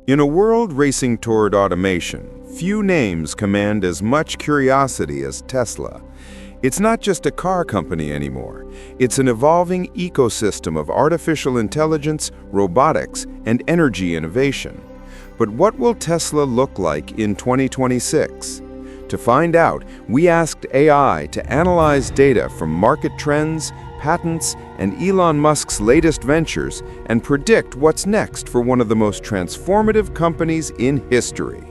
In a world racing toward automation, few names command as much curiosity as Tesla. It's not just a car company anymore. It's an evolving ecosystem of artificial intelligence, robotics, and energy innovation. But what will Tesla look like in 2026? To find out, we asked AI to analyze data from market trends, patents, and Elon Musk's latest ventures and predict what's next for one of the most transformative companies in history.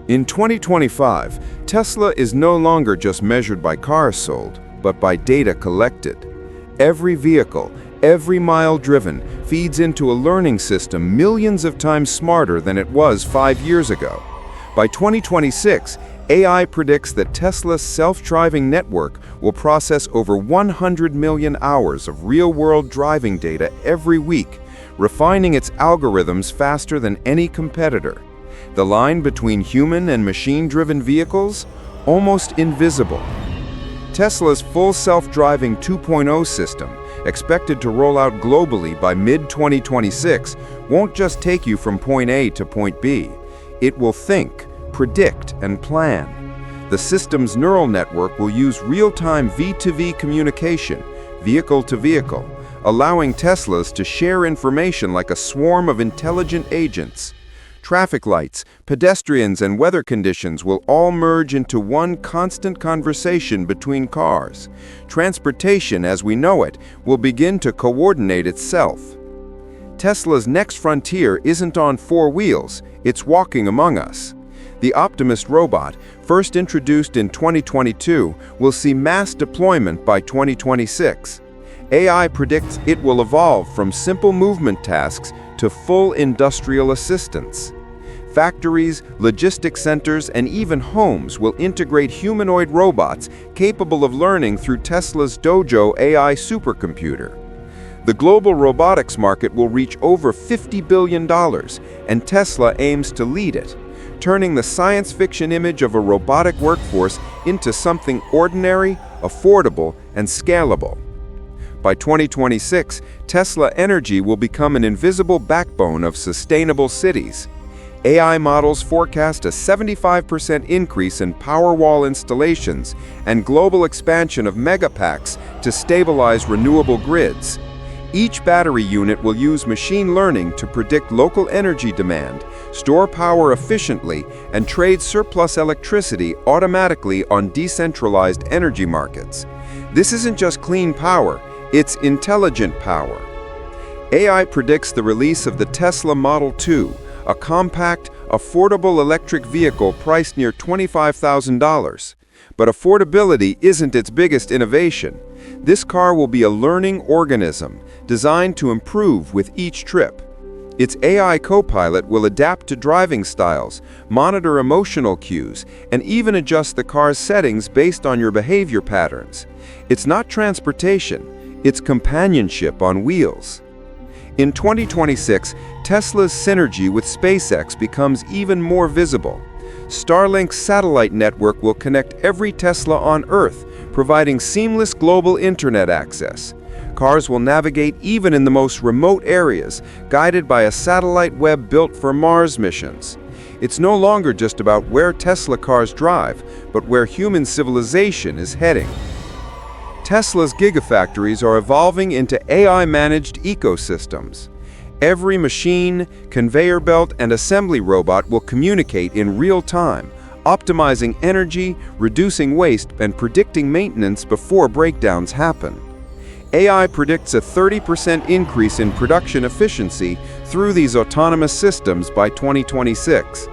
In 2025, Tesla is no longer just measured by cars sold, but by data collected. Every vehicle, every mile driven, feeds into a learning system millions of times smarter than it was 5 years ago. By 2026, AI predicts that Tesla's self-driving network will process over 100 million hours of real-world driving data every week, refining its algorithms faster than any competitor. The line between human and machine-driven vehicles? Almost invisible. Tesla's full self-driving 2.0 system, expected to roll out globally by mid-2026, won't just take you from point A to point B. It will think, predict, and plan. The system's neural network will use real-time V2V communication, vehicle to vehicle, allowing Teslas to share information like a swarm of intelligent agents. Traffic lights, pedestrians, and weather conditions will all merge into one constant conversation between cars. Transportation, as we know it, will begin to coordinate itself. Tesla's next frontier isn't on 4 wheels, it's walking among us. The Optimus robot, first introduced in 2022, will see mass deployment by 2026. AI predicts it will evolve from simple movement tasks to full industrial assistance. Factories, logistics centers, and even homes will integrate humanoid robots capable of learning through Tesla's Dojo AI supercomputer. The global robotics market will reach over $50 billion, and Tesla aims to lead it, turning the science fiction image of a robotic workforce into something ordinary, affordable, and scalable. By 2026, Tesla Energy will become an invisible backbone of sustainable cities. AI models forecast a 75% increase in Powerwall installations and global expansion of megapacks to stabilize renewable grids. Each battery unit will use machine learning to predict local energy demand, store power efficiently, and trade surplus electricity automatically on decentralized energy markets. This isn't just clean power, it's intelligent power. AI predicts the release of the Tesla Model 2, a compact, affordable electric vehicle priced near $25,000. But affordability isn't its biggest innovation. This car will be a learning organism, designed to improve with each trip. Its AI co-pilot will adapt to driving styles, monitor emotional cues, and even adjust the car's settings based on your behavior patterns. It's not transportation, it's companionship on wheels. In 2026, Tesla's synergy with SpaceX becomes even more visible. Starlink's satellite network will connect every Tesla on Earth, providing seamless global internet access. Cars will navigate even in the most remote areas, guided by a satellite web built for Mars missions. It's no longer just about where Tesla cars drive, but where human civilization is heading. Tesla's gigafactories are evolving into AI-managed ecosystems. Every machine, conveyor belt, and assembly robot will communicate in real time, optimizing energy, reducing waste, and predicting maintenance before breakdowns happen. AI predicts a 30% increase in production efficiency through these autonomous systems by 2026.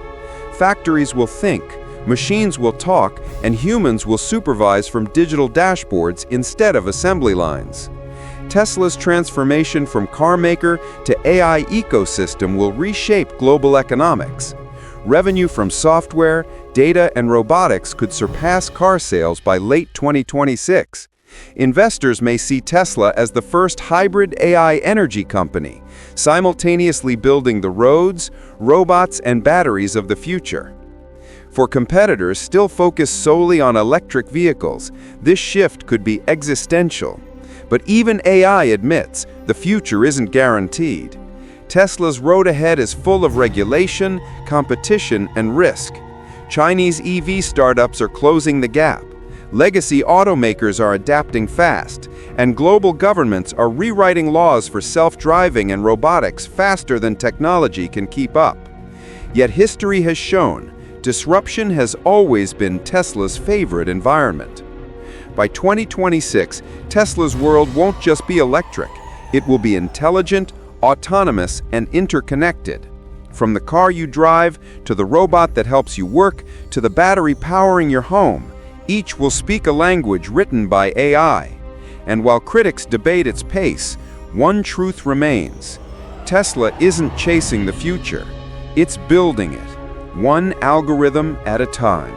Factories will think, machines will talk, and humans will supervise from digital dashboards instead of assembly lines. Tesla's transformation from car maker to AI ecosystem will reshape global economics. Revenue from software, data, and robotics could surpass car sales by late 2026. Investors may see Tesla as the first hybrid AI energy company, simultaneously building the roads, robots, and batteries of the future. For competitors still focused solely on electric vehicles, this shift could be existential. But even AI admits the future isn't guaranteed. Tesla's road ahead is full of regulation, competition, and risk. Chinese EV startups are closing the gap. Legacy automakers are adapting fast, and global governments are rewriting laws for self-driving and robotics faster than technology can keep up. Yet history has shown disruption has always been Tesla's favorite environment. By 2026, Tesla's world won't just be electric. It will be intelligent, autonomous, and interconnected. From the car you drive, to the robot that helps you work, to the battery powering your home, each will speak a language written by AI. And while critics debate its pace, one truth remains. Tesla isn't chasing the future. It's building it, one algorithm at a time.